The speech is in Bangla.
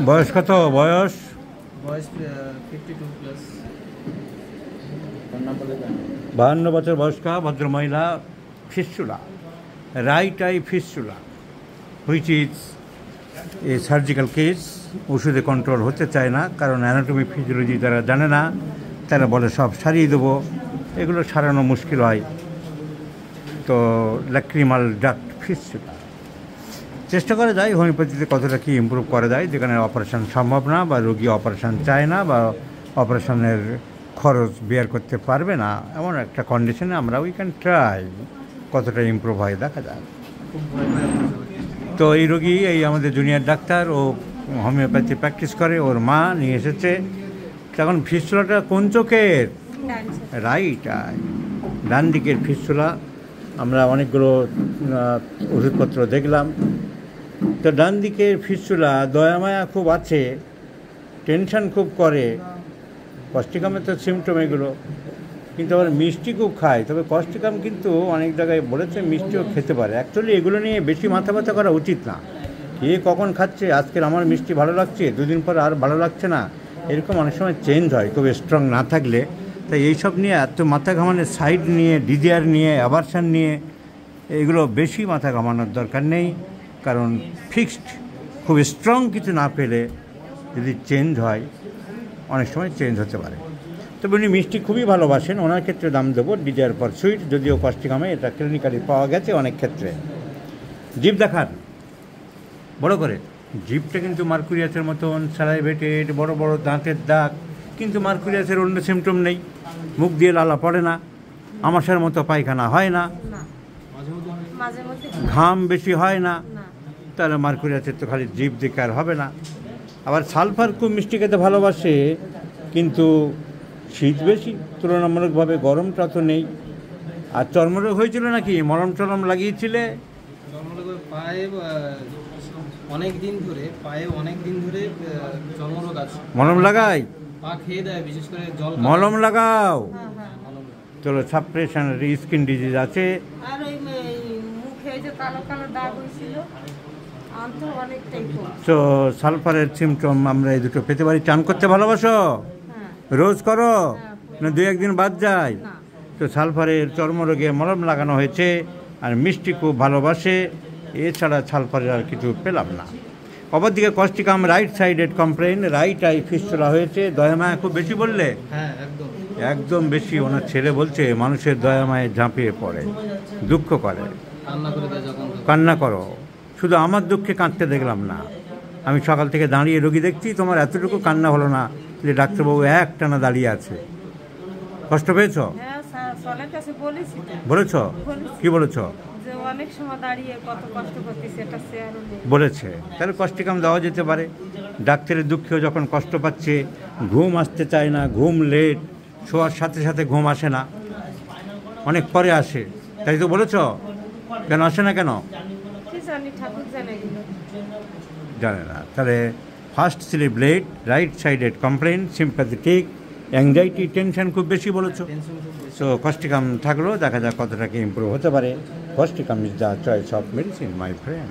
বয়স কত? বয়স 52 বছর বয়স্কা ভদ্রমহিলা, fistula, right I fistula, which is a surgical case. ওষুধে কন্ট্রোল হতে চায় না, কারণ অ্যানাটমি ফিজিওলজি তারা জানে না। তারা বলে সব সারিয়ে দেবো, এগুলো সারানো মুশকিল হয়। তো ল্যাক্রিমাল ডাক্ট ফিস্টুলা চেষ্টা করা যায় হোমিওপ্যাথিতে কতটা কি ইমপ্রুভ করা যায়, যেখানে অপারেশন সম্ভব না বা রোগী অপারেশন চায় না বা অপারেশনের খরচ বেয়ার করতে পারবে না, এমন একটা কন্ডিশনে আমরা উই ক্যান ট্রাই কতটা ইমপ্রুভ হয় দেখা যায়। তো এই রোগী এই আমাদের জুনিয়র ডাক্তার, ও হোমিওপ্যাথি প্র্যাকটিস করে, ওর মা নিয়ে এসেছে। তখন ফিস্টুলাটা কোন চোখের? রাইট আই, ডান দিকের ফিস্টুলা। আমরা অনেকগুলো ওষুধপত্র দেখলাম। তো ডান দিকের ফিস্টুলা, দয়ামায়া খুব আছে, টেনশন খুব করে, কস্টিকামের তো সিমটম এগুলো, কিন্তু আবার মিষ্টি খুব খায়। তবে কস্টিকাম কিন্তু অনেক জায়গায় বলেছে মিষ্টিও খেতে পারে। অ্যাকচুয়ালি এগুলো নিয়ে বেশি মাথা ব্যথা করা উচিত না। কে কখন খাচ্ছে, আজকের আমার মিষ্টি ভালো লাগছে, দুদিন পর আর ভালো লাগছে না, এরকম অনেক সময় চেঞ্জ হয় খুব স্ট্রং না থাকলে। তাই এইসব নিয়ে এত মাথা ঘামানোর, সাইড নিয়ে, ডিজিআর নিয়ে, অ্যাভারশন নিয়ে, এগুলো বেশি মাথা ঘামানোর দরকার নেই। কারণ ফিক্সড খুব স্ট্রং কিছু না পেলে যদি চেঞ্জ হয়, অনেক সময় চেঞ্জ হতে পারে। তবে উনি মিষ্টি খুবই ভালোবাসেন, ওনার ক্ষেত্রে দাম দেবো ডিজায়ার ফর সুইট, যদিও কস্টিকামে এটা ক্লিনিক্যালি পাওয়া গেছে অনেক ক্ষেত্রে। জিভ দেখান বড় করে, জিভটা কিন্তু মার্কুরিয়াসের মতন স্যালাইভেটেড, বড় বড় দাঁতের দাগ, কিন্তু মার্কুরিয়াসের অন্য সিমটম নেই। মুখ দিয়ে লালা পড়ে না, আমাশার মতো পায়খানা হয় না, ঘাম বেশি হয় না, তাহলে মার্কুরিয়াসের তো খালি জিভ দেখে আর হবে না। আবার সালফার খুব মিষ্টি খেতে ভালোবাসে, কিন্তু শীত বেশি তুলনামূলকভাবে, গরমটা তো নেই। আর চর্মরোগ হয়েছিল নাকি? মলম টলম লাগিয়েছিলে? পায়ে অনেক দিন ধরে চর্মরোগ আছে। মলম লাগাই? পা খেয়ে দেয়, বিশেষ করে জল। মলম লাগাও। চলো, সাপ্রেশন স্কিন ডিজিজ আছে। আর ওই মুখে যে কালো কালো দাগ হয়েছিল, অন্তর অনেকটাই কম। তো সালফারের সিমটম আমরা এই দুটো পেতে পারি। চান করতে ভালোবাসো? রোজ করো না দু একদিন বাদ যায়? তো সালফারের চর্মরোগে মলম লাগানো হয়েছে। আর মিষ্টি খুব ভালোবাসে, এছাড়া সালফারের আর কিছু পেলাম না। অপরদিকে Causticum, right sided complain, right I fistula হয়েছে। দয়ামায়া খুব বেশি বললে? হ্যাঁ, একদম বেশি। ওনার ছেলে বলছে মানুষের দয়ামায় ঝাঁপিয়ে পড়ে, দুঃখ করে, কান্না করো। শুধু আমার দুঃখে কাঁদতে দেখলাম না, আমি সকাল থেকে দাঁড়িয়ে রোগী দেখছি, তোমার এতটুকু কান্না হলো না যে ডাক্তারবাবু একটানা দাঁড়িয়ে আছে। কষ্ট পেয়েছ? বলেছ? কি বলেছ? অনেক সময় দাঁড়িয়ে কত কষ্ট করতে, সেটা বলেছে। তাহলে কস্টিকাম দেওয়া যেতে পারে। ডাক্তারের দুঃখেও যখন কষ্ট পাচ্ছে, ঘুম আসতে চায় না, ঘুম লেট, শোয়ার সাথে সাথে ঘুম আসে না, অনেক পরে আসে, তাই তো বলেছ? কেন আসে না কেন জানে না। তাহলে first sleep late, right sided complain, sympathetic, anxiety, tension খুব বেশি বলেছ। সো কস্টিকাম থাকলেও দেখা যাক কতটাকে ইমপ্রুভ হতে পারে। Causticum is the choice of medicine, my friend.